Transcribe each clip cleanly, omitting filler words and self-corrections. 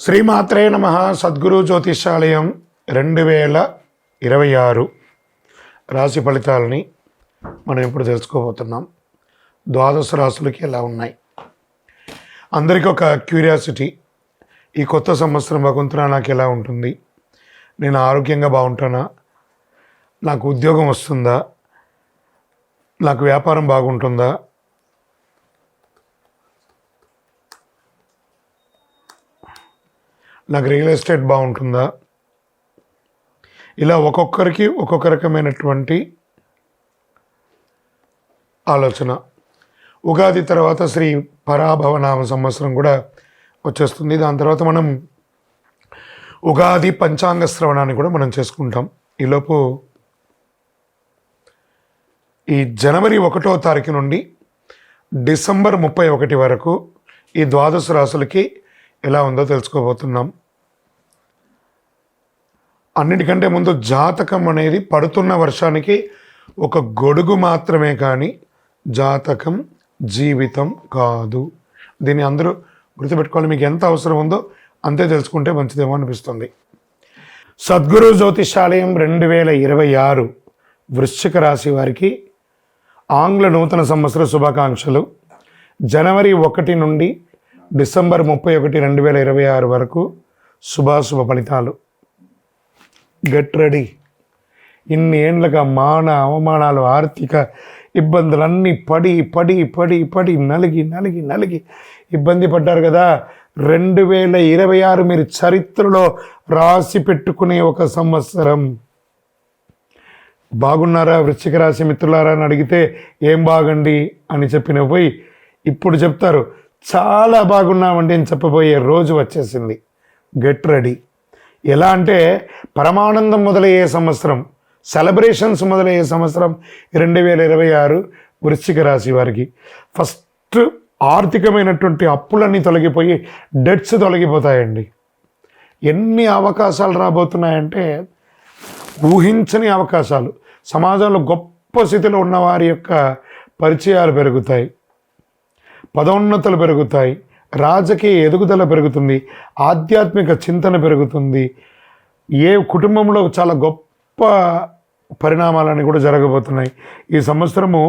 శ్రీమాత్రే నమః. సద్గురు జ్యోతిషాలయం 2026 రాశి ఫలితాలని మనం ఇప్పుడు తెలుసుకోబోతున్నాం. ద్వాదశ రాశులకి ఎలా ఉన్నాయి? అందరికీ ఒక క్యూరియాసిటీ, ఈ కొత్త సంవత్సరం భగవంతుడా నాకు ఎలా ఉంటుంది? నేను ఆరోగ్యంగా బాగుంటానా? నాకు ఉద్యోగం వస్తుందా? నాకు వ్యాపారం బాగుంటుందా? నాకు రియల్ ఎస్టేట్ బాగుంటుందా? ఇలా ఒక్కొక్కరికి ఒక్కొక్క రకమైనటువంటి ఆలోచన. ఉగాది తర్వాత శ్రీ పరాభవనామ సంవత్సరం కూడా వచ్చేస్తుంది. దాని తర్వాత మనం ఉగాది పంచాంగ శ్రవణాన్ని కూడా మనం చేసుకుంటాం. ఈలోపు ఈ జనవరి 1వ తారీఖు నుండి డిసెంబర్ 31 వరకు ఈ ద్వాదశ రాశులకి ఎలా ఉందో తెలుసుకోబోతున్నాం. అన్నిటికంటే ముందు జాతకం అనేది పడుతున్న వర్షానికి ఒక గొడుగు మాత్రమే, కానీ జాతకం జీవితం కాదు. దీన్ని అందరూ గుర్తుపెట్టుకోవాలి. మీకు ఎంత అవసరం ఉందో అంతే తెలుసుకుంటే మంచిదేమో అనిపిస్తుంది. సద్గురు జ్యోతిషాలయం 2026 వృశ్చిక రాశి వారికి ఆంగ్ల నూతన సంవత్సర శుభాకాంక్షలు. జనవరి 1 నుండి డిసెంబర్ 31, 2026 వరకు శుభాశుభ ఫలితాలు. Get ready. ఇన్ని ఏండ్లుగా మాన అవమానాలు, ఆర్థిక ఇబ్బందులన్నీ పడి పడి పడి పడి నలిగి నలిగి నలిగి ఇబ్బంది పడ్డారు కదా. 2026 మీరు చరిత్రలో రాసి పెట్టుకునే ఒక సంవత్సరం. బాగున్నారా వృశ్చిక రాశి మిత్రులారా అని అడిగితే ఏం బాగండి అని చెప్పిన పోయి ఇప్పుడు చెప్తారు చాలా బాగున్నామండి అని చెప్పబోయే రోజు వచ్చేసింది. Get ready. ఎలా అంటే పరమానందం మొదలయ్యే సంవత్సరం, సెలబ్రేషన్స్ మొదలయ్యే సంవత్సరం 2026 వృశ్చిక రాశి వారికి. ఫస్ట్ ఆర్థికమైనటువంటి అప్పులన్నీ తొలగిపోయి డెట్స్ తొలగిపోతాయండి. ఎన్ని అవకాశాలు రాబోతున్నాయంటే ఊహించని అవకాశాలు. సమాజంలో గొప్ప స్థితిలో ఉన్న వారి యొక్క పరిచయాలు పెరుగుతాయి, పదోన్నతులు పెరుగుతాయి, రాజకీయ ఎదుగుదల పెరుగుతుంది, ఆధ్యాత్మిక చింతన పెరుగుతుంది. ఏ కుటుంబంలో చాలా గొప్ప పరిణామాలని కూడా జరగబోతున్నాయి. ఈ సంవత్సరము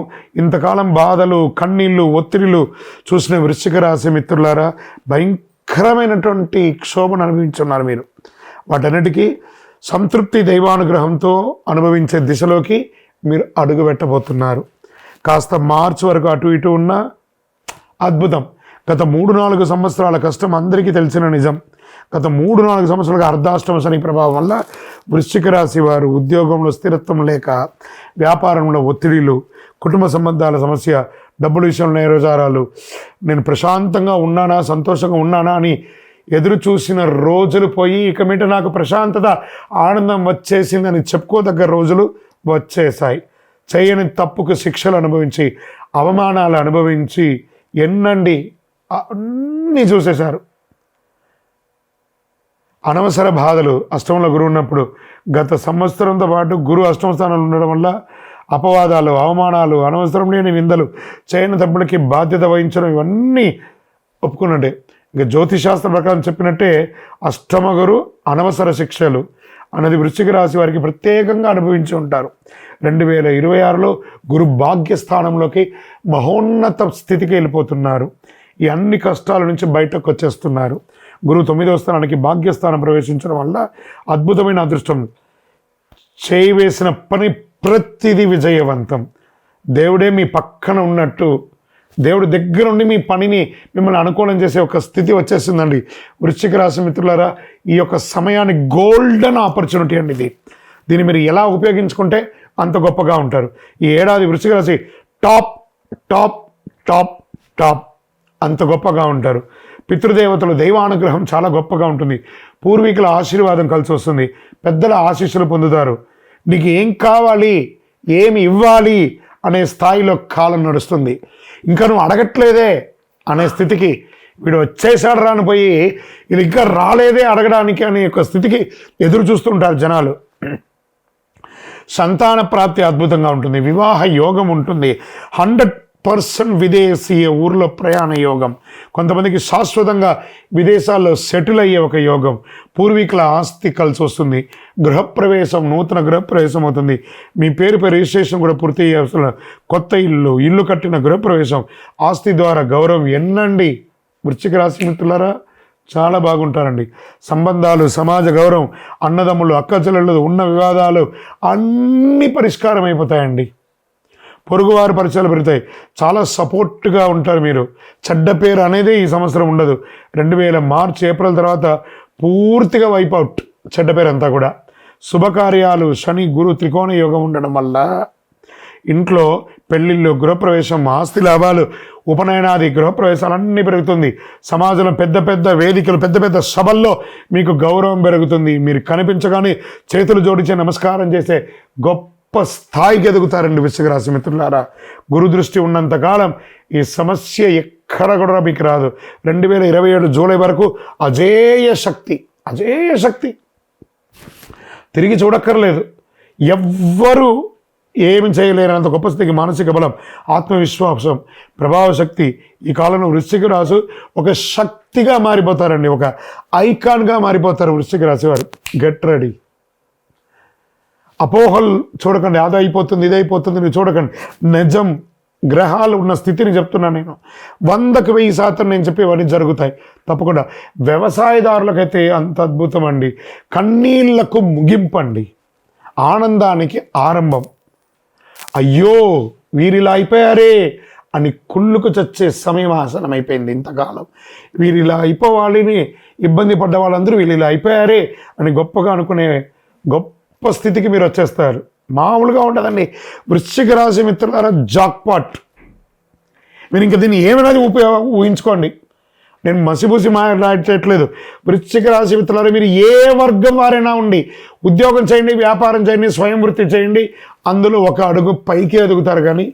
ఇంతకాలం బాధలు, కన్నీళ్ళు, ఒత్తిడిలు చూసిన వృశ్చిక రాశి మిత్రులారా భయంకరమైనటువంటి క్షోభను అనుభవించున్నారు మీరు. వాటన్నిటికీ సంతృప్తి దైవానుగ్రహంతో అనుభవించే దిశలోకి మీరు అడుగు పెట్టబోతున్నారు. కాస్త మార్చి వరకు అటు ఇటు ఉన్న అద్భుతం. గత 3-4 సంవత్సరాల కష్టం అందరికీ తెలిసిన నిజం. గత 3-4 సంవత్సరాలుగా అర్ధాష్టమ శని ప్రభావం వల్ల వృశ్చిక రాశి వారు ఉద్యోగంలో స్థిరత్వం లేక, వ్యాపారంలో ఒత్తిడిలు, కుటుంబ సంబంధాల సమస్య, డబ్బుల విషయంలో నేరోజారాలు, నేను ప్రశాంతంగా ఉన్నానా, సంతోషంగా ఉన్నానా అని ఎదురు చూసిన రోజులు పోయి ఇక మీట నాకు ప్రశాంతత, ఆనందం వచ్చేసిందని చెప్పుకోదగ్గ రోజులు వచ్చేసాయి. చేయని తప్పుకు శిక్షలు అనుభవించి, అవమానాలు అనుభవించి ఎన్నండి అన్నీ చూసేశారు. అనవసర బాధలు. అష్టమంలో గురువు ఉన్నప్పుడు గత సంవత్సరంతో పాటు గురువు అష్టమ స్థానంలో ఉండడం వల్ల అపవాదాలు, అవమానాలు, అనవసరం లేని నిందలు, చేయని తప్పులకి బాధ్యత వహించడం ఇవన్నీ ఒప్పుకున్నట్టే. ఇంకా జ్యోతిశాస్త్ర ప్రకారం చెప్పినట్టే అష్టమ గురు అనవసర శిక్షలు అన్నది వృశ్చిక రాశి వారికి ప్రత్యేకంగా అనుభవించి ఉంటారు. 2026లో గురు భాగ్యస్థానంలోకి మహోన్నత స్థితికి వెళ్ళిపోతున్నారు. ఈ అన్ని కష్టాల నుంచి బయటకు వచ్చేస్తున్నారు. గురువు 9వ స్థానానికి భాగ్యస్థానం ప్రవేశించడం వల్ల అద్భుతమైన అదృష్టం. చేయవేసిన పని ప్రతిదీ విజయవంతం. దేవుడే మీ పక్కన ఉన్నట్టు, దేవుడు దగ్గర ఉండి మీ పనిని మిమ్మల్ని అనుకూలం చేసే ఒక స్థితి వచ్చేసిందండి. వృశ్చిక రాశి మిత్రులారా ఈ యొక్క సమయాన్ని గోల్డెన్ ఆపర్చునిటీ అండి ఇది. దీన్ని మీరు ఎలా ఉపయోగించుకుంటే అంత గొప్పగా ఉంటారు. ఈ ఏడాది వృశ్చిక రాశి టాప్ టాప్ టాప్ టాప్ అంత గొప్పగా ఉంటారు. పితృదేవతలు దైవానుగ్రహం చాలా గొప్పగా ఉంటుంది. పూర్వీకుల ఆశీర్వాదం కలిసి వస్తుంది. పెద్దల ఆశీస్సులు పొందుతారు. నీకు ఏం కావాలి, ఏమి ఇవ్వాలి అనే స్థాయిలో కాలం నడుస్తుంది. ఇంకా నువ్వు అడగట్లేదే అనే స్థితికి, వీడు వచ్చేసాడు రాని పోయి ఇది ఇంకా రాలేదే అడగడానికి అనే ఒక స్థితికి ఎదురు చూస్తుంటారు జనాలు. సంతాన ప్రాప్తి అద్భుతంగా ఉంటుంది. వివాహ యోగం ఉంటుంది. 100 విదేశీయ ఊర్లో ప్రయాణ యోగం, కొంతమందికి శాశ్వతంగా విదేశాల్లో సెటిల్ అయ్యే ఒక యోగం, పూర్వీకుల ఆస్తి కలిసి వస్తుంది, గృహప్రవేశం, నూతన గృహప్రవేశం అవుతుంది, మీ పేరుపై రిజిస్ట్రేషన్ కూడా పూర్తి అయ్యే, కొత్త ఇల్లు కట్టిన గృహప్రవేశం, ఆస్తి ద్వారా గౌరవం. ఎన్నండి వృశ్చిక రాశి మిత్రులారా, చాలా బాగుంటారండి. సంబంధాలు, సమాజ గౌరవం, అన్నదమ్ములు, అక్కచెల్లెళ్ళు, ఉన్న వివాదాలు అన్నీ పరిష్కారం అయిపోతాయండి. పొరుగువారి పరిచయాలు పెరుగుతాయి. చాలా సపోర్ట్గా ఉంటారు మీరు. చెడ్డ పేరు అనేది ఈ సంవత్సరం ఉండదు. 2000 మార్చ్ ఏప్రిల్ తర్వాత పూర్తిగా వైపౌట్ చెడ్డ పేరు అంతా కూడా. శుభకార్యాలు, శని గురు త్రికోణ యోగం ఉండడం వల్ల ఇంట్లో పెళ్ళిళ్ళు, గృహప్రవేశం, ఆస్తి లాభాలు, ఉపనయనాది గృహప్రవేశాలన్నీ పెరుగుతుంది. సమాజంలో పెద్ద పెద్ద వేదికలు, పెద్ద పెద్ద సభల్లో మీకు గౌరవం పెరుగుతుంది. మీరు కనిపించగానే చేతులు జోడించే నమస్కారం చేసే గొప్ప స్థాయికి ఎదుగుతారండి వృశ్చిక రాశి మిత్రులారా. గురు దృష్టి ఉన్నంతకాలం ఈ సమస్య ఎక్కడ కూడా మీకు రాదు. 2027 జూలై వరకు అజేయ శక్తి తిరిగి చూడక్కర్లేదు. ఎవ్వరూ ఏమి చేయలేనంత గొప్ప స్థితికి మానసిక బలం, ఆత్మవిశ్వాసం, ప్రభావ శక్తి. ఈ కాలంలో వృశ్చిక రాశి ఒక శక్తిగా మారిపోతారండి, ఒక ఐకాన్గా మారిపోతారు వృశ్చిక రాశి వారు. Get ready. అపోహలు చూడకండి, అది అయిపోతుంది ఇది అయిపోతుంది మీరు చూడకండి. నిజం, గ్రహాలు ఉన్న స్థితిని చెప్తున్నాను నేను. 100కి 1000% నేను చెప్పేవన్నీ జరుగుతాయి తప్పకుండా. వ్యవసాయదారులకైతే అంత అద్భుతం అండి. కన్నీళ్లకు ముగింపండి, ఆనందానికి ఆరంభం. అయ్యో వీరిలా అయిపోయారే అని కుళ్ళుకు చచ్చే సమయం ఆసనం అయిపోయింది. ఇంతకాలం వీరిలా అయిపోవాలని ఇబ్బంది పడ్డ వాళ్ళందరూ వీళ్ళు ఇలా అయిపోయారే అని గొప్పగా అనుకునే గొప్ప స్థితికి మీరు వచ్చేస్తారు. మామూలుగా ఉండదండి వృశ్చిక రాశి మిత్రులారా. జాక్పాట్. మీరు ఇంకా దీన్ని ఏమైనా ఊహించుకోండి. నేను మసిబూసి మాట్లాడట్లేదు. వృశ్చిక రాశి మిత్రులారా, మీరు ఏ వర్గం వారైనా ఉండి ఉద్యోగం చేయండి, వ్యాపారం చేయండి, స్వయం వృత్తి చేయండి, అందులో ఒక అడుగు పైకి ఎదుగుతారు. కానీ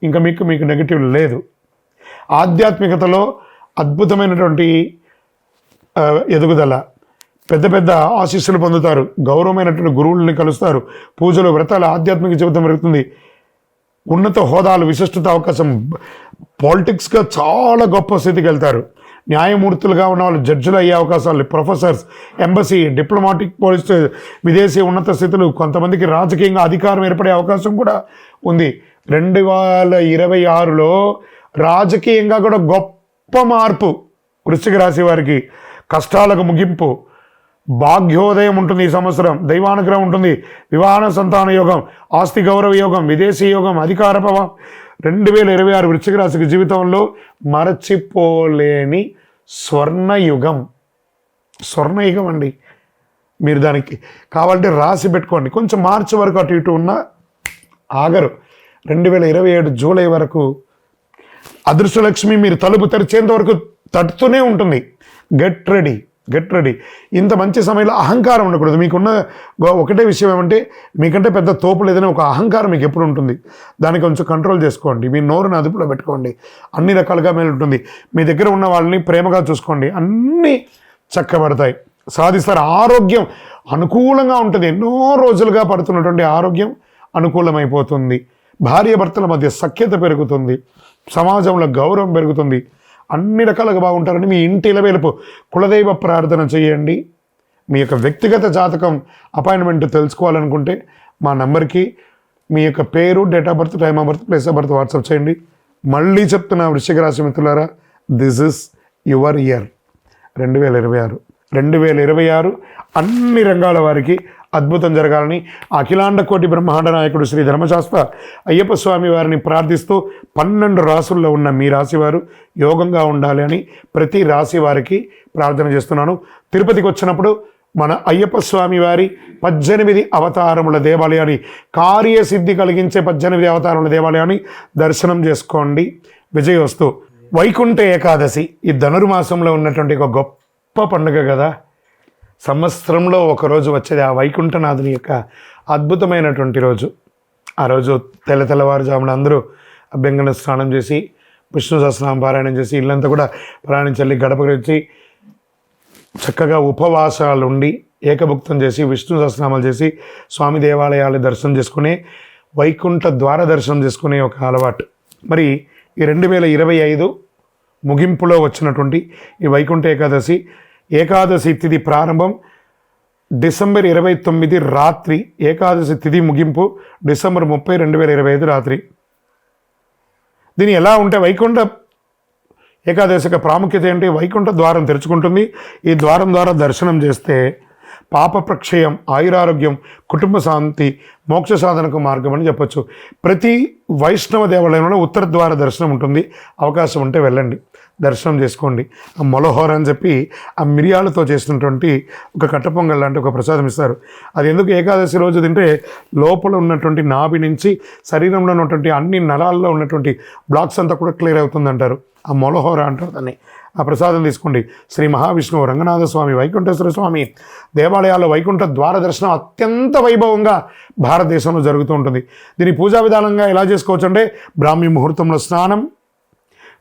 ఇంకా మీకు నెగిటివ్ లేదు. ఆధ్యాత్మికతలో అద్భుతమైనటువంటి ఎదుగుదల, పెద్ద పెద్ద ఆశీస్సులు పొందుతారు, గౌరవమైనటువంటి గురువుల్ని కలుస్తారు, పూజలు, వ్రతాలు, ఆధ్యాత్మిక జీవితం పెరుగుతుంది, ఉన్నత హోదాలు, విశిష్టత అవకాశం, పాలిటిక్స్గా చాలా గొప్ప స్థితికి వెళ్తారు. న్యాయమూర్తులుగా ఉన్న వాళ్ళు జడ్జిలు అయ్యే అవకాశాలు, ప్రొఫెసర్స్, ఎంబసీ, డిప్లొమాటిక్, పోలీస్, విదేశీ ఉన్నత స్థితులు, కొంతమందికి రాజకీయంగా అధికారం ఏర్పడే అవకాశం కూడా ఉంది. 2026లో రాజకీయంగా కూడా గొప్ప మార్పు వృశ్చిక రాశి వారికి. కష్టాలకు ముగింపు, భాగ్యోదయం ఉంటుంది ఈ సంవత్సరం, దైవానుగ్రహం ఉంటుంది, వివాహ సంతాన యోగం, ఆస్తి గౌరవ యోగం, విదేశీ యోగం, అధికార ప్రభావం. 2026 వృశ్చిక రాశికి జీవితంలో మరచిపోలేని స్వర్ణయుగం అండి. మీరు దానికి కావాలంటే రాసి పెట్టుకోండి. కొంచెం మార్చి వరకు అటు ఇటు ఉన్న ఆగరు. 2027 జూలై వరకు అదృష్టలక్ష్మి మీరు తలుపు తెరిచేంత వరకు తట్టుతూనే ఉంటుంది. Get ready. ఇంత మంచి సమయంలో అహంకారం ఉండకూడదు. మీకున్న ఒకటే విషయం ఏమంటే, మీకంటే పెద్ద తోపులు ఏదైనా ఒక అహంకారం మీకు ఎప్పుడు ఉంటుంది. దాన్ని కొంచెం కంట్రోల్ చేసుకోండి. మీ నోరుని అదుపులో పెట్టుకోండి. అన్ని రకాలుగా మేలు ఉంటుంది. మీ దగ్గర ఉన్న వాళ్ళని ప్రేమగా చూసుకోండి. అన్నీ చక్కబడతాయి, సాధిస్తారు. ఆరోగ్యం అనుకూలంగా ఉంటుంది. ఎన్నో రోజులుగా పడుతున్నటువంటి ఆరోగ్యం అనుకూలమైపోతుంది. భార్యాభర్తల మధ్య సఖ్యత పెరుగుతుంది, సమాజంలో గౌరవం పెరుగుతుంది, అన్ని రకాలుగా బాగుంటారని మీ ఇంటి ఇలవేలుపు కులదైవ ప్రార్థన చేయండి. మీ యొక్క వ్యక్తిగత జాతకం అపాయింట్మెంట్ తెలుసుకోవాలనుకుంటే మా నంబర్కి మీ యొక్క పేరు, date of birth, time of birth, place of birth WhatsApp చేయండి. మళ్ళీ చెప్తున్నా వృశ్చిక రాశి మిత్రులారా, దిస్ ఇస్ యువర్ ఇయర్ 2026 అన్ని రంగాల వారికి అద్భుతం జరగాలని అఖిలాండ కోటి బ్రహ్మాండ నాయకుడు శ్రీ ధర్మశాస్త్ర అయ్యప్ప స్వామి వారిని ప్రార్థిస్తూ 12 రాసుల్లో ఉన్న మీ రాశి వారు యోగంగా ఉండాలి అని ప్రతి రాశి వారికి ప్రార్థన చేస్తున్నాను. తిరుపతికి వచ్చినప్పుడు మన అయ్యప్ప స్వామి వారి 18 అవతారముల దేవాలయాన్ని, కార్యసిద్ధి కలిగించే 18 అవతారముల దేవాలయాన్ని దర్శనం చేసుకోండి. విజయోస్తు. వైకుంఠ ఏకాదశి ఈ ధనుర్మాసంలో ఉన్నటువంటి ఒక గొప్ప పండుగ కదా. సంవత్సరంలో ఒకరోజు వచ్చేది ఆ వైకుంఠనాథుని యొక్క అద్భుతమైనటువంటి రోజు. ఆ రోజు తెల్లవారుజామున అందరూ అభ్యంగన స్నానం చేసి, విష్ణు సహస్రనామం పారాయణం చేసి, ఇల్లంతా కూడా ప్రాణించల్లి గడపరించి చక్కగా ఉపవాసాలు ఉండి ఏకభుక్తం చేసి విష్ణు సహస్రనామాలు చేసి స్వామి దేవాలయాలు దర్శనం చేసుకునే వైకుంఠ ద్వార దర్శనం చేసుకునే ఒక అలవాటు. మరి ఈ 2025 ముగింపులో వచ్చినటువంటి ఈ వైకుంఠ ఏకాదశి తిథి ప్రారంభం డిసెంబర్ 29 రాత్రి, ఏకాదశి తిథి ముగింపు డిసెంబర్ 30, 2025 రాత్రి. దీని ఎలా ఉంటే వైకుంఠ ఏకాదశి యొక్క ప్రాముఖ్యత ఏంటి? వైకుంఠ ద్వారం తెరుచుకుంటుంది. ఈ ద్వారం ద్వారా దర్శనం చేస్తే పాప ప్రక్షయం, ఆయురారోగ్యం, కుటుంబ శాంతి, మోక్ష సాధనకు మార్గం అని చెప్పొచ్చు. ప్రతి వైష్ణవ దేవాలయంలో ఉత్తర ద్వార దర్శనం ఉంటుంది. అవకాశం ఉంటే వెళ్ళండి, దర్శనం చేసుకోండి. ఆ మొలహోర అని చెప్పి ఆ మిరియాలతో చేసినటువంటి ఒక కట్టపొంగల్ లాంటి ఒక ప్రసాదం ఇస్తారు. అది ఎందుకు ఏకాదశి రోజు తింటే లోపల ఉన్నటువంటి నాభి నుంచి శరీరంలో ఉన్నటువంటి అన్ని నరాల్లో ఉన్నటువంటి బ్లాక్స్ అంతా కూడా క్లియర్ అవుతుందంటారు. ఆ మొలహోర అంటారు దాన్ని. ఆ ప్రసాదం తీసుకోండి. శ్రీ మహావిష్ణువు, రంగనాథ స్వామి, వైకుంఠేశ్వర స్వామి దేవాలయాల్లో వైకుంఠ ద్వార దర్శనం అత్యంత వైభవంగా భారతదేశంలో జరుగుతూ ఉంటుంది. దీని పూజా విధానంగా ఎలా చేసుకోవచ్చు అంటే బ్రాహ్మీ ముహూర్తంలో స్నానం,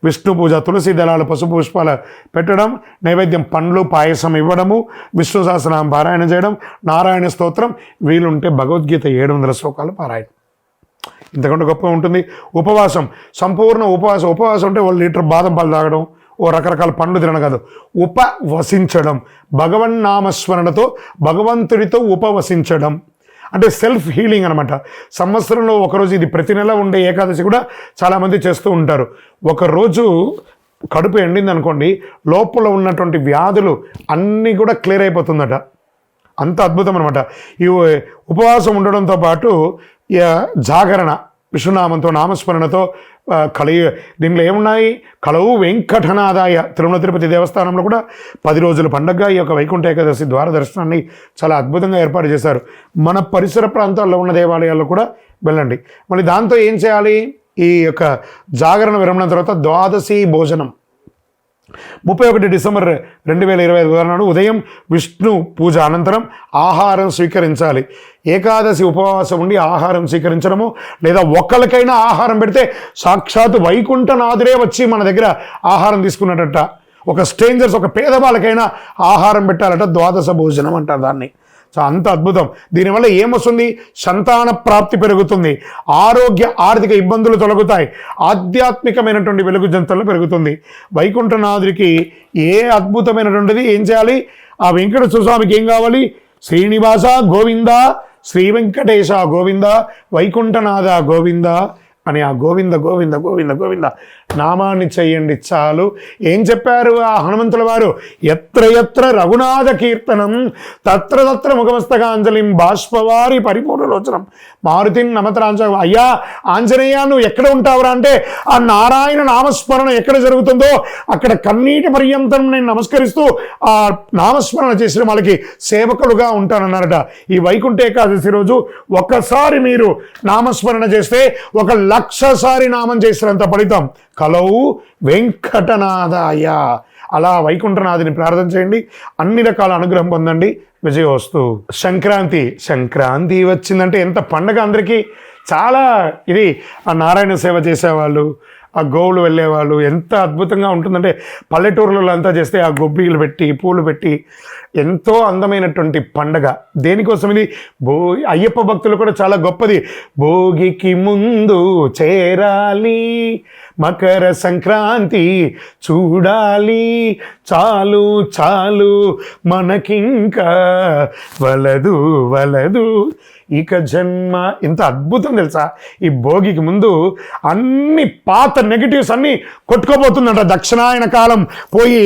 విష్ణు పూజ, తులసి దళాలు, పసుపు పుష్పాలు పెట్టడం, నైవేద్యం పండ్లు పాయసం ఇవ్వడము, విష్ణు సహస్రనామం పారాయణ చేయడం, నారాయణ స్తోత్రం, వీలుంటే భగవద్గీత 700 శ్లోకాలు పారాయణ. ఇంతకంటే గొప్ప ఉంటుంది. ఉపవాసం, సంపూర్ణ ఉపవాసం అంటే 1 లీటర్ బాదం పాలు తాగడం, ఓ రకరకాల పండ్లు తినడం కాదు, ఉపవసించడం. భగవన్నామస్మరణతో భగవంతుడితో ఉపవసించడం అంటే సెల్ఫ్ హీలింగ్ అనమాట. సంవత్సరంలో ఒకరోజు, ఇది ప్రతి నెల ఉండే ఏకాదశి కూడా చాలామంది చేస్తూ ఉంటారు. ఒకరోజు కడుపు ఎండింది అనుకోండి, లోపల ఉన్నటువంటి వ్యాధులు అన్నీ కూడా క్లియర్ అయిపోతుందట. అంత అద్భుతం అనమాట. ఈ ఉపవాసం ఉండడంతో పాటు జాగరణ, విష్ణునామంతో, నామస్మరణతో దీంట్లో ఏమున్నాయి? కలవు వెంకటనాదాయ. తిరుమల తిరుపతి దేవస్థానంలో కూడా 10 రోజుల పండుగగా ఈ యొక్క వైకుంఠ ఏకాదశి ద్వార దర్శనాన్ని చాలా అద్భుతంగా ఏర్పాటు చేశారు. మన పరిసర ప్రాంతాల్లో ఉన్న దేవాలయాల్లో కూడా వెళ్ళండి. మళ్ళీ దాంతో ఏం చేయాలి? ఈ యొక్క జాగరణ విరమణ తర్వాత ద్వాదశి భోజనం 31 డిసెంబర్ 2025 నాడు ఉదయం విష్ణు పూజ అనంతరం ఆహారం స్వీకరించాలి. ఏకాదశి ఉపవాసం ఉండి ఆహారం స్వీకరించడము, లేదా ఒక్కరికైనా ఆహారం పెడితే సాక్షాత్ వైకుంఠనాథుడే వచ్చి మన దగ్గర ఆహారం తీసుకున్నట్ట. ఒక స్ట్రేంజర్స్, ఒక పేదవాళ్ళకైనా ఆహారం పెట్టాలట. ద్వాదశ భోజనం అంటారు దాన్ని. సో అంత అద్భుతం. దీనివల్ల ఏమొస్తుంది? సంతాన ప్రాప్తి పెరుగుతుంది, ఆరోగ్య ఆర్థిక ఇబ్బందులు తొలగుతాయి, ఆధ్యాత్మికమైనటువంటి వెలుగు జంతలు పెరుగుతుంది. వైకుంఠనాథుడికి ఏ అద్భుతమైనటువంటిది ఏం చేయాలి? ఆ వెంకటేశ్వర స్వామికి ఏం కావాలి? శ్రీనివాస గోవింద, శ్రీ వెంకటేశ గోవింద, వైకుంఠనాథ గోవింద అని ఆ గోవింద గోవింద గోవింద గోవింద నామాన్ని చెయ్యండి చాలు. ఏం చెప్పారు ఆ హనుమంతుల వారు? ఎత్ర ఎత్ర రఘునాథ కీర్తనం తత్ర తత్ర ముఖమస్తకాంజలిం బాష్పవారి పరిపూర్ణలోచనం మారుతిని నమతరాంజ. అయ్యా ఆంజనేయ, నువ్వు ఎక్కడ ఉంటావురా అంటే ఆ నారాయణ నామస్మరణ ఎక్కడ జరుగుతుందో అక్కడ కన్నీటి పర్యంతం నేను నమస్కరిస్తూ ఆ నామస్మరణ చేసిన వాళ్ళకి సేవకులుగా ఉంటానన్నారట. ఈ వైకుంఠ ఏకాదశి రోజు ఒక్కసారి మీరు నామస్మరణ చేస్తే 1,00,000 సారి నామం చేసినంత ఫలితం. కలవు వెంకటనాథాయ. అలా వైకుంఠనాథుని ప్రార్థన చేయండి, అన్ని రకాల అనుగ్రహం పొందండి. విజయోస్తు. సంక్రాంతి వచ్చిందంటే ఎంత పండగ అందరికీ. చాలా ఇది ఆ నారాయణ సేవ చేసేవాళ్ళు, ఆ గోవులు వెళ్ళేవాళ్ళు ఎంత అద్భుతంగా ఉంటుందంటే పల్లెటూరులలో అంతా చేస్తే ఆ గొబ్బిలు పెట్టి పూలు పెట్టి ఎంతో అందమైనటువంటి పండగ. దేనికోసం ఇది? అయ్యప్ప భక్తులు కూడా చాలా గొప్పది. భోగికి ముందు చేరాలి, మకర సంక్రాంతి చూడాలి, చాలు చాలు మనకింకా వలదు వలదు ఇక జన్మ. ఇంత అద్భుతం తెలుసా? ఈ భోగికి ముందు అన్ని పాత నెగిటివ్స్ అన్నీ కొట్టుకోబోతుందట. దక్షిణాయన కాలం పోయి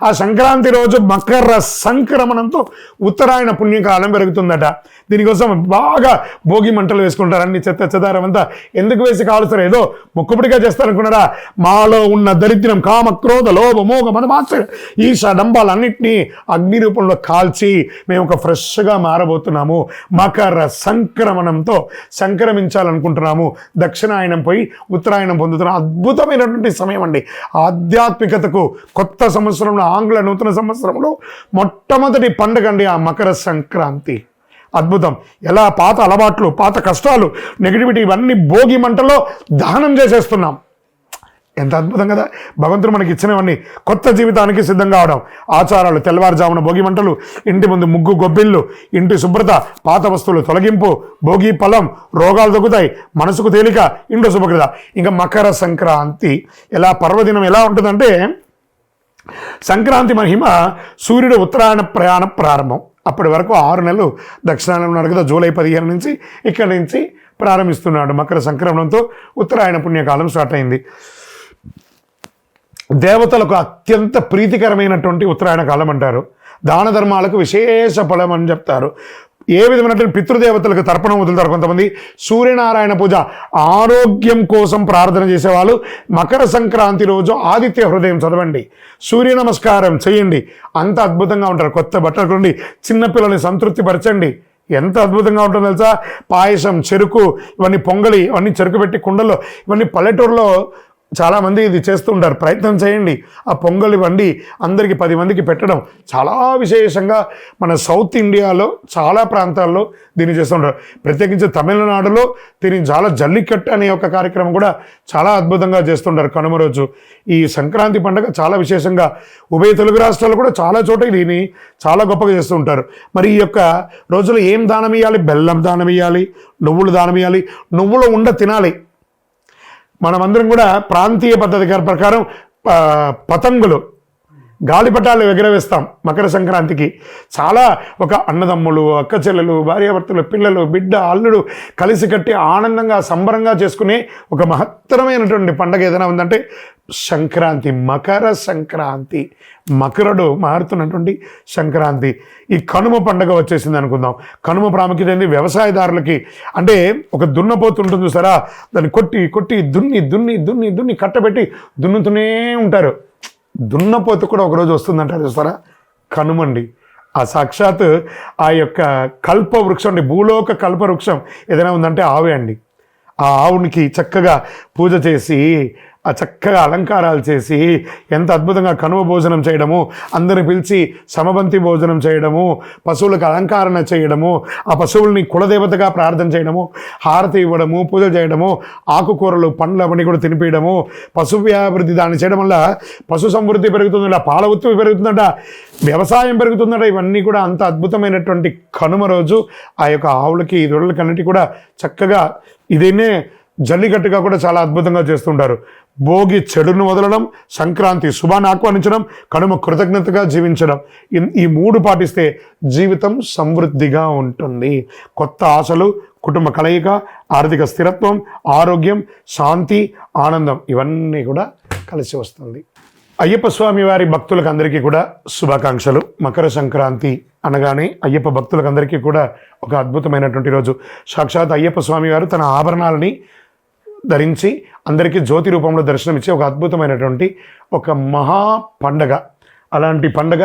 ఆ సంక్రాంతి రోజు మకర సంక్రమణంతో ఉత్తరాయణ పుణ్యకాలం పెరుగుతుందట. దీనికోసం బాగా భోగి మంటలు వేసుకుంటారు. అన్ని చెత్త చెదారం అంతా ఎందుకు వేసి కాలుస్తారు? ఏదో మొక్కుబడిగా చేస్తారనుకున్నారా? మాలో ఉన్న దరిద్రం, కామ క్రోధ లోభ మోగ మదమాత్సర్య ఈర్ష డంబాలన్నింటినీ అగ్ని రూపంలో కాల్చి మేము ఒక ఫ్రెష్గా మారబోతున్నాము. మకర సంక్రమణంతో సంక్రమించాలనుకుంటున్నాము. దక్షిణాయనం పోయి ఉత్తరాయణం పొందుతున్న అద్భుతమైనటువంటి సమయం అండి. ఆధ్యాత్మికతకు కొత్త సంవత్సరంలో, ఆంగ్ల నూతన సంవత్సరంలో మొట్టమొదటి పండుగ అండి ఆ మకర సంక్రాంతి. అద్భుతం. ఎలా పాత అలవాట్లు, పాత కష్టాలు, నెగిటివిటీ ఇవన్నీ భోగి మంటలో దహనం చేసేస్తున్నాం. ఎంత అద్భుతం కదా. భగవంతుడు మనకి ఇచ్చినవన్నీ. కొత్త జీవితానికి సిద్ధం కావడం, ఆచారాలు, తెల్లవారుజామున భోగి మంటలు, ఇంటి ముందు ముగ్గు గొబ్బిళ్ళు, ఇంటి శుభ్రత, పాత వస్తువులు తొలగింపు, భోగి ఫలం, రోగాలు తగ్గుతాయి, మనసుకు తేలిక, ఇంట్లో శుభకృత. ఇంకా మకర సంక్రాంతి ఎలా పర్వదినం ఎలా ఉంటుందంటే, సంక్రాంతి మహిమ సూర్యుడు ఉత్తరాయణ ప్రయాణ ప్రారంభం. అప్పటి వరకు 6 నెలలు దక్షిణాయనం ఉన్నాడు కదా. జూలై 15 నుంచి ఇక్కడి నుంచి ప్రారంభిస్తున్నాడు. మకర సంక్రమణంతో ఉత్తరాయణ పుణ్యకాలం స్టార్ట్ అయింది. దేవతలకు అత్యంత ప్రీతికరమైనటువంటి ఉత్తరాయణ కాలం అంటారు. దాన ధర్మాలకు విశేష ఫలం అని చెప్తారు. ఏ విధమైనటువంటి పితృదేవతలకు తర్పణం వదులుతారు కొంతమంది. సూర్యనారాయణ పూజ, ఆరోగ్యం కోసం ప్రార్థన చేసేవాళ్ళు మకర సంక్రాంతి రోజు ఆదిత్య హృదయం చదవండి, సూర్య నమస్కారం చేయండి. అంత అద్భుతంగా ఉంటారు. కొత్త బట్టలు కొండి, చిన్నపిల్లల్ని సంతృప్తి పరచండి. ఎంత అద్భుతంగా ఉంటుందో తెలుసా. పాయసం, చెరుకు, ఇవన్నీ పొంగలి, ఇవన్నీ చెరుకు పెట్టి కుండల్లో, ఇవన్నీ పల్లెటూరులో చాలామంది ఇది చేస్తూ ఉంటారు. ప్రయత్నం చేయండి. ఆ పొంగలి వండి అందరికీ 10 మందికి పెట్టడం చాలా విశేషంగా మన సౌత్ ఇండియాలో చాలా ప్రాంతాల్లో దీన్ని చేస్తుంటారు. ప్రత్యేకించి తమిళనాడులో దీన్ని చాలా జల్లికట్టు అనే ఒక కార్యక్రమం కూడా చాలా అద్భుతంగా చేస్తుంటారు కనుమ రోజు. ఈ సంక్రాంతి పండుగ చాలా విశేషంగా ఉభయ తెలుగు రాష్ట్రాలు కూడా చాలా చోట దీన్ని చాలా గొప్పగా చేస్తూ ఉంటారు. మరి ఈ యొక్క రోజులో ఏం దానం ఇవ్వాలి? బెల్లం దానం ఇవ్వాలి, నువ్వులు దానం ఇవ్వాలి, నువ్వుల ఉండ తినాలి. మనమందరం కూడా ప్రాంతీయ పద్ధతి ప్రకారం పతంగులు, గాలిపటాలు ఎగరవేస్తాం మకర సంక్రాంతికి. చాలా ఒక అన్నదమ్ములు, అక్క చెల్లెలు, భార్యాభర్తలు, పిల్లలు, బిడ్డ, అల్లుడు కలిసి కట్టి ఆనందంగా సంబరంగా చేసుకునే ఒక మహత్తరమైనటువంటి పండుగ ఏదైనా ఉందంటే సంక్రాంతి, మకర సంక్రాంతి. మకరుడు మారుతున్నటువంటి సంక్రాంతి. ఈ కనుమ పండుగ వచ్చేసింది అనుకుందాం. కనుమ ప్రాముఖ్యత ఏంది? వ్యవసాయదారులకి. అంటే ఒక దున్నపోతు ఉంటుంది చూసారా, దాన్ని కొట్టి కొట్టి దున్ని దున్ని దున్ని దున్ని కట్టబెట్టి దున్నుతూనే ఉంటారు. దున్నపోతు కూడా ఒకరోజు వస్తుందంటారు చూస్తారా, కనుమండి. ఆ సాక్షాత్ ఆ యొక్క కల్ప వృక్షం అండి, భూలోక కల్ప వృక్షం ఏదైనా ఉందంటే ఆవే అండి. ఆ ఆవునికి చక్కగా పూజ చేసి, ఆ చక్కగా అలంకారాలు చేసి, ఎంత అద్భుతంగా కనుమ భోజనం చేయడము, అందరిని పిలిచి సమబంతి భోజనం చేయడము, పశువులకు అలంకరణ చేయడము, ఆ పశువుల్ని కులదేవతగా ప్రార్థన చేయడము, హారతి ఇవ్వడము, పూజ చేయడము, ఆకుకూరలు, పండ్లు అవన్నీ కూడా తినిపించడము, పశు వ్యాభివృద్ధి దాన్ని చేయడం వల్ల పశు సమృద్ధి పెరుగుతుందట, పాల ఉత్పత్తి పెరుగుతుందట, వ్యవసాయం పెరుగుతుందట. ఇవన్నీ కూడా అంత అద్భుతమైనటువంటి కనుమ రోజు ఆ యొక్క ఆవులకి, దొరలకన్నిటి కూడా చక్కగా ఇదేనే జల్లికట్టుగా కూడా చాలా అద్భుతంగా చేస్తుంటారు. భోగి చెడును వదలడం, సంక్రాంతి శుభాన్ని ఆహ్వానించడం, కనుమ కృతజ్ఞతగా జీవించడం. ఈ 3 పాటిస్తే జీవితం సమృద్ధిగా ఉంటుంది. కొత్త ఆశలు, కుటుంబ కలయిక, ఆర్థిక స్థిరత్వం, ఆరోగ్యం, శాంతి, ఆనందం ఇవన్నీ కూడా కలిసి వస్తుంది. అయ్యప్ప స్వామి వారి భక్తులకు అందరికీ కూడా శుభాకాంక్షలు. మకర సంక్రాంతి అనగానే అయ్యప్ప భక్తులకు అందరికీ కూడా ఒక అద్భుతమైనటువంటి రోజు. సాక్షాత్ అయ్యప్ప స్వామి వారు తన ఆభరణాలని ధరించి అందరికీ జ్యోతి రూపంలో దర్శనమిచ్చే ఒక అద్భుతమైనటువంటి ఒక మహా పండగ. అలాంటి పండగ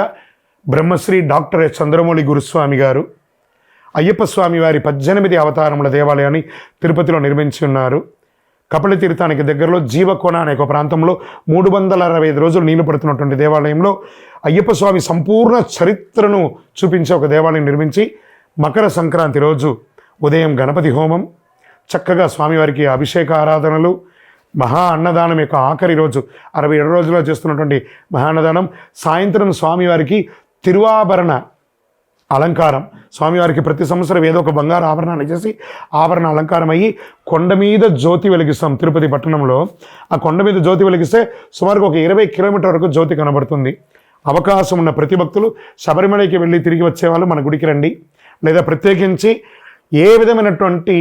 బ్రహ్మశ్రీ డాక్టర్ ఎస్ చంద్రమౌళి గురుస్వామి గారు అయ్యప్ప స్వామి వారి 18 అవతారముల దేవాలయాన్ని తిరుపతిలో నిర్మించి ఉన్నారు. కపిల తీర్థానికి దగ్గరలో జీవకోన అనే ఒక ప్రాంతంలో 365 రోజులు నీళ్లు పడుతున్నటువంటి దేవాలయంలో అయ్యప్ప స్వామి సంపూర్ణ చరిత్రను చూపించే ఒక దేవాలయం నిర్మించి మకర సంక్రాంతి రోజు ఉదయం గణపతి హోమం, చక్కగా స్వామివారికి అభిషేక ఆరాధనలు, మహా అన్నదానం యొక్క ఆఖరి రోజు 67 రోజుల్లో చేస్తున్నటువంటి మహా అన్నదానం, సాయంత్రం స్వామివారికి తిరువాభరణ అలంకారం. స్వామివారికి ప్రతి సంవత్సరం ఏదో ఒక బంగారు ఆభరణాన్ని చేసి ఆభరణ అలంకారం అయ్యి కొండ మీద జ్యోతి వెలిగిస్తాం. తిరుపతి పట్టణంలో ఆ కొండ మీద జ్యోతి వెలిగిస్తే సుమారుగా ఒక 20 కిలోమీటర్ వరకు జ్యోతి కనబడుతుంది. అవకాశం ఉన్న ప్రతి భక్తులు శబరిమలకి వెళ్ళి తిరిగి వచ్చేవాళ్ళు మన గుడికి రండి. లేదా ప్రత్యేకించి ఏ విధమైనటువంటి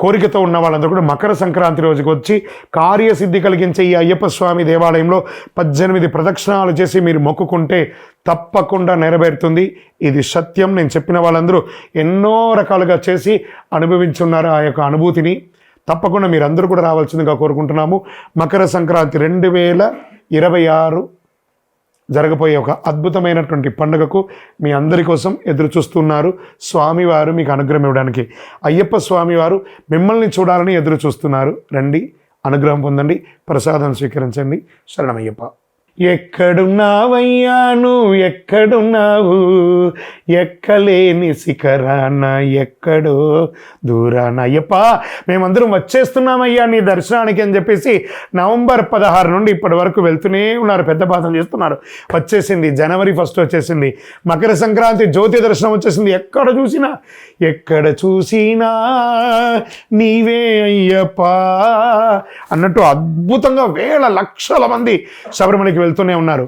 కోరికతో ఉన్న వాళ్ళందరూ కూడా మకర సంక్రాంతి రోజుకి వచ్చి కార్యసిద్ధి కలిగించే ఈ అయ్యప్ప స్వామి దేవాలయంలో 18 ప్రదక్షిణాలు చేసి మీరు మొక్కుకుంటే తప్పకుండా నెరవేరుతుంది. ఇది సత్యం. నేను చెప్పిన వాళ్ళందరూ ఎన్నో రకాలుగా చేసి అనుభవించున్నారు ఆ యొక్క అనుభూతిని. తప్పకుండా మీరందరూ కూడా రావాల్సిందిగా కోరుకుంటున్నాము. మకర సంక్రాంతి 2026 జరగబోయే ఒక అద్భుతమైనటువంటి పండుగకు మీ అందరి కోసం ఎదురు చూస్తున్నారు. స్వామివారు మీకు అనుగ్రహం ఇవ్వడానికి, అయ్యప్ప స్వామివారు మిమ్మల్ని చూడాలని ఎదురు చూస్తున్నారు. రండి, అనుగ్రహం పొందండి, ప్రసాదం స్వీకరించండి. శరణమయ్యప్ప. ఎక్కడున్నావయ్యా నువ్వు ఎక్కడున్నావు, ఎక్కలేని శిఖరాన ఎక్కడో దూరాన. అయ్యప్ప మేమందరం వచ్చేస్తున్నామయ్యా నీ దర్శనానికి అని చెప్పేసి నవంబర్ 16 నుండి ఇప్పటి వరకు వెళ్తూనే ఉన్నారు, పెద్ద పాదం చేస్తున్నారు. వచ్చేసింది జనవరి 1 వచ్చేసింది, మకర సంక్రాంతి జ్యోతి దర్శనం వచ్చేసింది. ఎక్కడ చూసినా నీవే అయ్యప్ప అన్నట్టు అద్భుతంగా వేల లక్షల మంది శబరిమలకి వెళ్తూనే ఉన్నారు.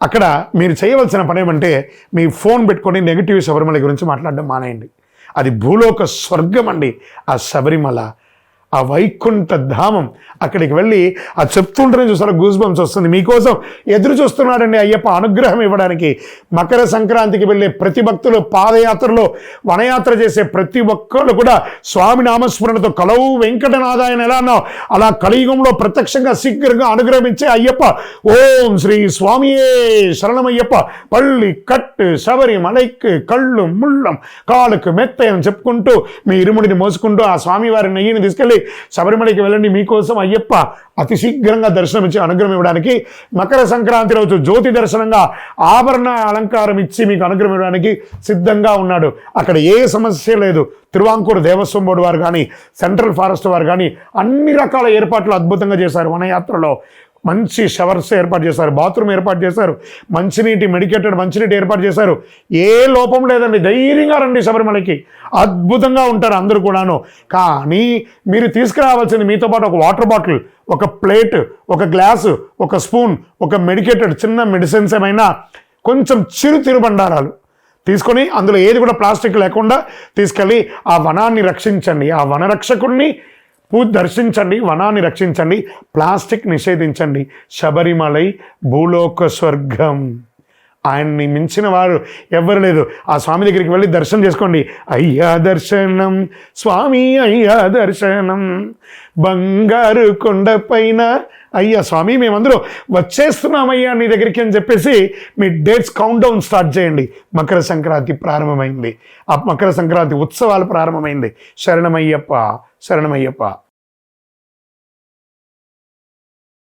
అక్కడ మీరు చేయవలసిన పని ఏమంటే మీ ఫోన్ పెట్టుకొని నెగిటివ్ శబరిమల గురించి మాట్లాడడం మానేయండి. అది భూలోక స్వర్గం అండి ఆ శబరిమల, ఆ వైకుంఠ ధామం. అక్కడికి వెళ్ళి ఆ చెప్తుంటేనే చూసారా గూస్ బంప్స్ వస్తుంది. మీకోసం ఎదురు చూస్తున్నాడండి అయ్యప్ప అనుగ్రహం ఇవ్వడానికి. మకర సంక్రాంతికి వెళ్ళే ప్రతి భక్తులు, పాదయాత్రలో వనయాత్ర చేసే ప్రతి ఒక్కళ్ళు కూడా స్వామి నామస్మరణతో కలవు వెంకటనాథాయన ఎలా అన్నావు అలా కలియుగంలో ప్రత్యక్షంగా శీఘ్రంగా అనుగ్రహించే అయ్యప్ప. ఓం శ్రీ స్వామియే శరణమయ్యప్ప. పళ్ళి కట్టు శబరిమలైకి కళ్ళు ముళ్ళం కాలుకు మెత్త అని చెప్పుకుంటూ మీ ఇరుముడిని మోసుకుంటూ ఆ స్వామివారి నెయ్యిని తీసుకెళ్ళి శబరిమలకి వెళ్ళండి. మీకోసం అయ్యప్ప అతి శీఘ్రంగా దర్శనం ఇచ్చి అనుగ్రహం ఇవ్వడానికి మకర సంక్రాంతి రోజు జ్యోతి దర్శనంగా ఆభరణ అలంకారం ఇచ్చి మీకు అనుగ్రహం ఇవ్వడానికి సిద్ధంగా ఉన్నాడు. అక్కడ ఏ సమస్య లేదు. తిరువాంకూరు దేవస్వం బోర్డు వారు కానీ, సెంట్రల్ ఫారెస్ట్ వారు కానీ అన్ని రకాల ఏర్పాట్లు అద్భుతంగా చేశారు. వనయాత్రలో మంచి షవర్స్ ఏర్పాటు చేశారు, బాత్రూమ్ ఏర్పాటు చేశారు, మెడికేటెడ్ మంచినీటి ఏర్పాటు చేశారు. ఏ లోపం లేదండి. ధైర్యంగా రండి శబరిమలకి, అద్భుతంగా ఉంటారు అందరూ కూడాను. కానీ మీరు తీసుకురావాల్సింది మీతో పాటు ఒక వాటర్ బాటిల్, ఒక ప్లేట్, ఒక గ్లాసు, ఒక స్పూన్, ఒక మెడికేటెడ్ చిన్న మెడిసిన్స్ ఏమైనా, కొంచెం చిరు తిరుబండారాలు తీసుకొని అందులో ఏది కూడా ప్లాస్టిక్ లేకుండా తీసుకెళ్ళి ఆ వనాన్ని రక్షించండి. ఆ వనరక్షకుడిని దర్శించండి, వనాన్ని రక్షించండి, ప్లాస్టిక్ నిషేధించండి. శబరిమలై భూలోక స్వర్గం. ఆయన్ని మించిన వారు ఎవ్వరు లేదు. ఆ స్వామి దగ్గరికి వెళ్ళి దర్శనం చేసుకోండి. అయ్యా దర్శనం స్వామి, అయ్యా దర్శనం బంగారు కొండపైన. అయ్యా స్వామి మేమందరూ వచ్చేస్తున్నామయ్యా నీ దగ్గరికి అని చెప్పేసి మీ డేట్స్ కౌంట్ డౌన్ స్టార్ట్ చేయండి. మకర సంక్రాంతి ప్రారంభమైంది. ఆ మకర సంక్రాంతి ఉత్సవాలు ప్రారంభమైంది. శరణమయ్యప్ప, శరణమయ్యప్ప.